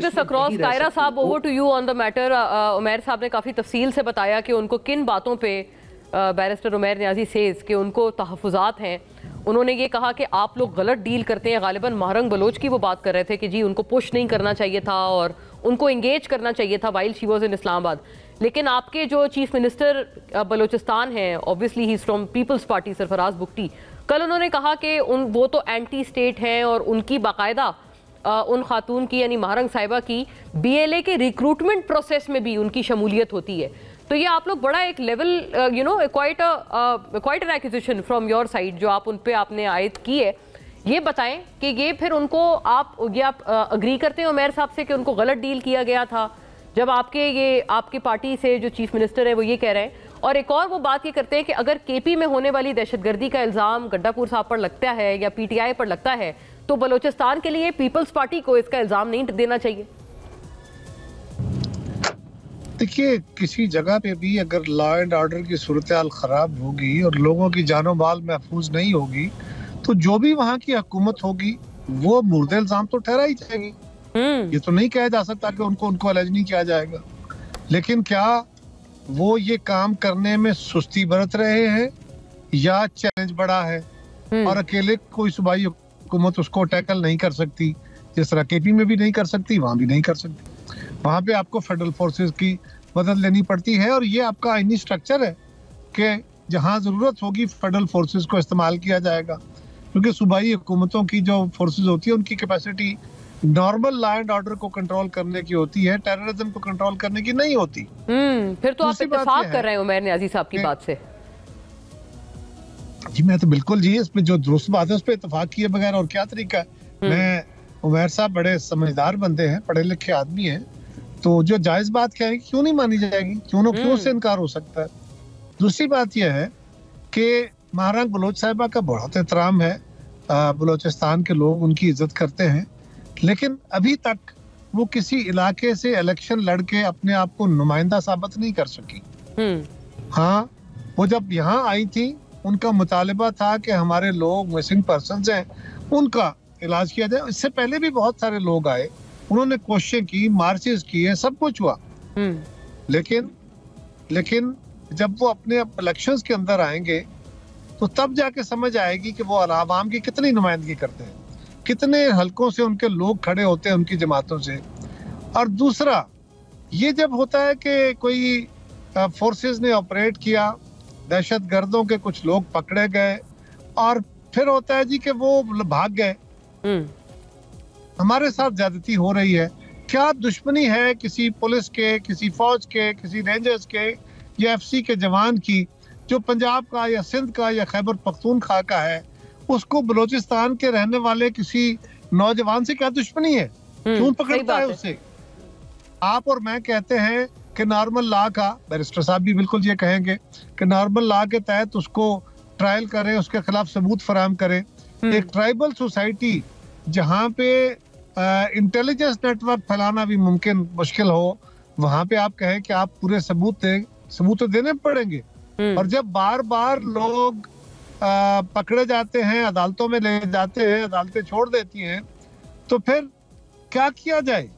this across. Kiara साहब, over to you on the matter. Umair साहब ने काफ़ी तफसील से बताया कि उनको किन बातों पे बैरिस्टर उमैर नियाज़ी सेज़ कि उनको तहफ़्फ़ुज़ात हैं। उन्होंने ये कहा कि आप लोग गलत डील करते हैं। गालिबन महरंग बलोच की वो बात कर रहे थे कि जी उनको पुश नहीं करना चाहिए था और उनको इंगेज करना चाहिए था while she was in Islamabad. लेकिन आपके जो चीफ मिनिस्टर बलोचिस्तान हैं, obviously he is from people's party, Sarfaraz Bugti, कल उन्होंने कहा कि वो तो एंटी स्टेट हैं और उनकी बाकायदा उन खातून की यानी महरंग साहिबा की BLA के रिक्रूटमेंट प्रोसेस में भी उनकी शमूलियत होती है। तो ये आप लोग बड़ा एक level quite an acquisition from your side जो आप उन पे आपने आयद की है। ये बताएं कि ये फिर उनको आप अग्री करते हैं उमैर साहब से कि उनको गलत डील किया गया था जब आपकी पार्टी से जो चीफ मिनिस्टर है वो ये कह रहे हैं। और एक और वो बात ये करते हैं कि अगर KP में होने वाली दहशतगर्दी का इल्ज़ाम गड्डापुर साहब पर लगता है या PTI पर लगता है तो बलोचिस्तान के लिए पीपल्स पार्टी को इसका इल्ज़ाम नहीं देना चाहिए। देखिए, किसी जगह पे भी अगर लॉ एंड ऑर्डर की सूरत हाल ख़राब होगी और लोगों की जानो माल महफूज नहीं होगी तो जो भी वहाँ की हुकूमत होगी वो मुर्दे इल्ज़ाम तो ठहरा ही जाएगी। ये तो नहीं कहा जा सकता कि उनको अलर्ज नहीं किया जाएगा। लेकिन क्या वो ये काम करने में सुस्ती बरत रहे हैं या चैलेंज बड़ा है और अकेले कोई सूबाई हुकूमत उसको टैकल नहीं कर सकती, जिस तरह KP में भी नहीं कर सकती, वहाँ भी नहीं कर सकती। वहाँ पे आपको फेडरल फोर्सेस की मदद लेनी पड़ती है और ये आपका आईनी स्ट्रक्चर है कि जहाँ ज़रूरत होगी फेडरल फोर्सेस को इस्तेमाल किया जाएगा, क्योंकि सूबाई हुकूमतों की जो फोर्सेस होती है उनकी capacity normal law and order को कंट्रोल करने की होती है, टेररिज्म को कंट्रोल करने की नहीं होती। फिर तो आप इत्तेफाक कर रहे हैं उमैर नियाज़ी साहब की बात से। जी मैं तो बिल्कुल जी इसमें जो दुरुस्त बात है उस पर इत्तेफाक किए बगैर और क्या तरीका है। मैं उमैर साहब बड़े समझदार बंदे हैं, पढ़े लिखे आदमी हैं, तो जो जायज बात क्या है क्यों नहीं मानी जाएगी, क्यों से इनकार हो सकता है। दूसरी बात यह है कि महरंग बलोच साहिबा का बहुत एहतराम है, बलोचिस्तान के लोग उनकी इज्जत करते हैं, लेकिन अभी तक वो किसी इलाके से इलेक्शन लड़के अपने आप को नुमाइंदा साबित नहीं कर सकी। हाँ, वो जब यहाँ आई थी उनका मुतालिबा था कि हमारे लोग मिसिंग पर्सन्स हैं उनका इलाज किया जाए। इससे पहले भी बहुत सारे लोग आए, उन्होंने कोशिशें की, मार्चेस किए, सब कुछ हुआ, लेकिन जब वो अपने इलेक्शंस के अंदर आएंगे तो तब जाके समझ आएगी कि वो आवाम की कितनी नुमाइंदगी करते हैं, कितने हलकों से उनके लोग खड़े होते हैं उनकी जमातों से। और दूसरा ये जब होता है कि कोई फोर्सेस ने ऑपरेट किया, दहशत गर्दों के कुछ लोग पकड़े गए और फिर होता है जी कि वो भाग गए, हमारे साथ ज्यादती हो रही है। क्या दुश्मनी है किसी पुलिस के, किसी फौज के, किसी रेंजर्स के या FC के जवान की जो पंजाब का या सिंध का या खैबर पख्तूनख्वा का है, उसको बलोचिस्तान के रहने वाले किसी नौजवान से क्या दुश्मनी है, क्यों पकड़ता है उसे। आप और मैं कहते हैं कि नॉर्मल लॉ का, बैरिस्टर साहब भी बिल्कुल ये कहेंगे कि नॉर्मल लॉ के तहत उसको ट्रायल करें, उसके खिलाफ सबूत फराहम करें। एक ट्राइबल सोसाइटी जहाँ पे इंटेलिजेंस नेटवर्क फैलाना भी मुश्किल हो, वहाँ पे आप कहें कि आप पूरे सबूत तो देने पड़ेंगे। और जब बार बार लोग पकड़े जाते हैं, अदालतों में ले जाते हैं, अदालतें छोड़ देती हैं, तो फिर क्या किया जाए।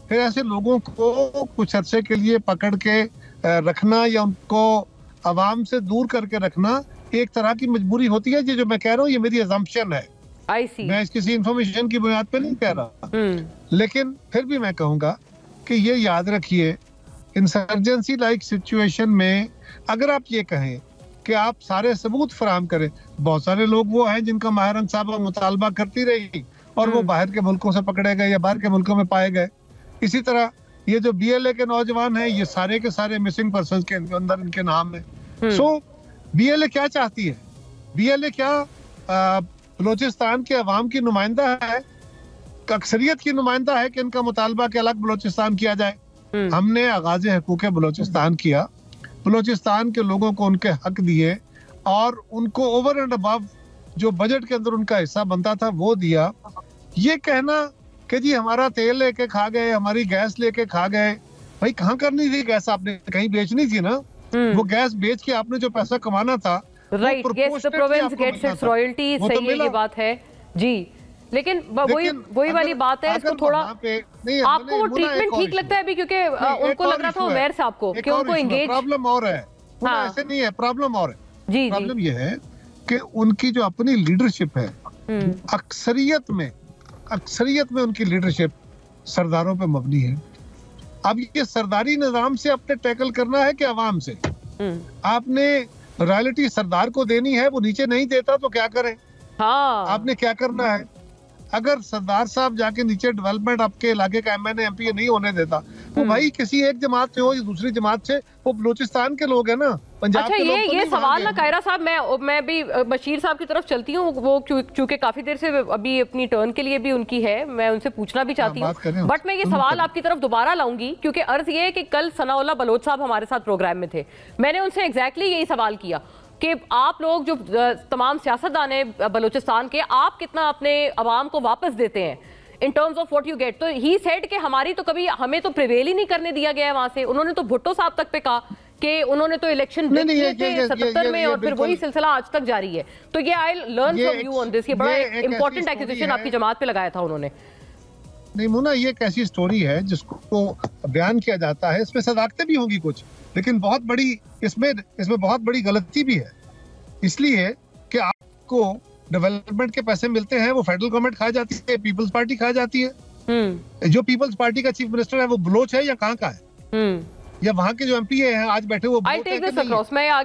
फिर ऐसे लोगों को कुछ अरसे के लिए पकड़ के रखना या उनको आवाम से दूर करके रखना एक तरह की मजबूरी होती है। ये जो मैं कह रहा हूँ ये मेरी अजम्पशन है, मैं इस किसी इंफॉर्मेशन की बुनियाद पे नहीं कह रहा, लेकिन फिर भी मैं कहूँगा कि ये याद रखिए, इंसर्जेंसी लाइक सिचुएशन में अगर आप ये कहें कि आप सारे सबूत फराहम करें, बहुत सारे लोग वो हैं जिनका महरंग साहब मुतालबा करती रही और वो बाहर के मुल्कों से पकड़े गए या बाहर के मुल्कों में पाए गए। इसी तरह ये जो BLA के नौजवान हैं, ये सारे के सारे मिसिंग पर्सन के अंदर इनके नाम है। सो BLA क्या चाहती है, BLA क्या बलोचिस्तान के अवाम की नुमाइंदा है, अक्सरियत की नुमाइंदा है कि इनका मुतालबा के अलग बलोचिस्तान किया जाए। हमने आगाज़ हुकूक बलोचिस्तान किया, बलोचिस्तान के लोगों को उनके हक दिए और उनको ओवर एंड अबव जो बजट के अंदर उनका हिस्सा बनता था वो दिया। ये कहना कि जी हमारा तेल लेके खा गए, हमारी गैस लेके खा गए, भाई कहाँ करनी थी गैस, आपने कहीं बेचनी थी ना, वो गैस बेच के आपने जो पैसा कमाना था, right, yes, the province gets its royalty, सही है, ये बात है जी। लेकिन वही वाली बात है, इसको थोड़ा आपको वो ट्रीटमेंट ठीक लगता है अभी, क्योंकि उनको लग रहा था उमैर साहब को कि उनको एंगेज। प्रॉब्लम और है, ऐसे नहीं है, प्रॉब्लम और है। जी, प्रॉब्लम ये है कि उनकी जो अपनी लीडरशिप है, अक्सरियत में उनकी लीडरशिप सरदारों पे मबनी है। अब ये सरदारी निजाम से अपने टैकल करना है कि अवाम से? आपने रॉयल्टी सरदार को देनी है, वो नीचे नहीं देता तो क्या करें? हाँ। आपने क्या करना है? अगर सरदार साहब जाके नीचे डेवलपमेंट आपके इलाके का MNA MPA नहीं होने देता, वो भाई किसी एक जमात से हो या दूसरी जमात से, वो बलूचिस्तान के लोग हैं ना, पंजाब अच्छा, के लोग तो ये सवाल ना कायरा साहब, मैं भी बशीर साहब की तरफ चलती हूँ, वो चूंकि काफी देर से अभी अपनी टर्न के लिए भी उनकी है, मैं उनसे पूछना भी चाहती हूँ, बट मैं ये सवाल आपकी तरफ दोबारा लाऊंगी, क्योंकि अर्ज ये है कि कल सनाउल्लाह बलोच साहब हमारे साथ प्रोग्राम में थे, मैंने उनसे एग्जैक्टली यही सवाल किया कि आप लोग जो तमाम सियासतदान हैं बलूचिस्तान के, आप कितना अपने अवाम को वापस देते हैं in terms of what you get? तो ही सेड कि हमारी तो कभी, हमें तो प्रिवेल ही नहीं करने दिया गया है वहां से। उन्होंने तो भुट्टो साहब तक पे कहा कि उन्होंने तो इलेक्शन किए थे 77 में, और फिर वही सिलसिला आज तक जारी है। तो ये I learn from you on this, ये बड़ा इंपॉर्टेंट एक्विजिशन आपकी जमात पे लगाया था उन्होंने। नहीं मुन्ना, ये एक ऐसी स्टोरी है जिसको बयान किया जाता है, इसमें सदाकतें भी होंगी कुछ, लेकिन बहुत बड़ी इसमें बहुत बड़ी गलती भी है, इसलिए कि आपको डेवलपमेंट के पैसे मिलते हैं, वो फेडरल गवर्नमेंट खा जाती है, पीपल्स पार्टी खा जाती है। जो पीपल्स पार्टी का चीफ मिनिस्टर है वो बलोच है या कहाँ का है, या वहाँ के जो MP हैं आज बैठे वो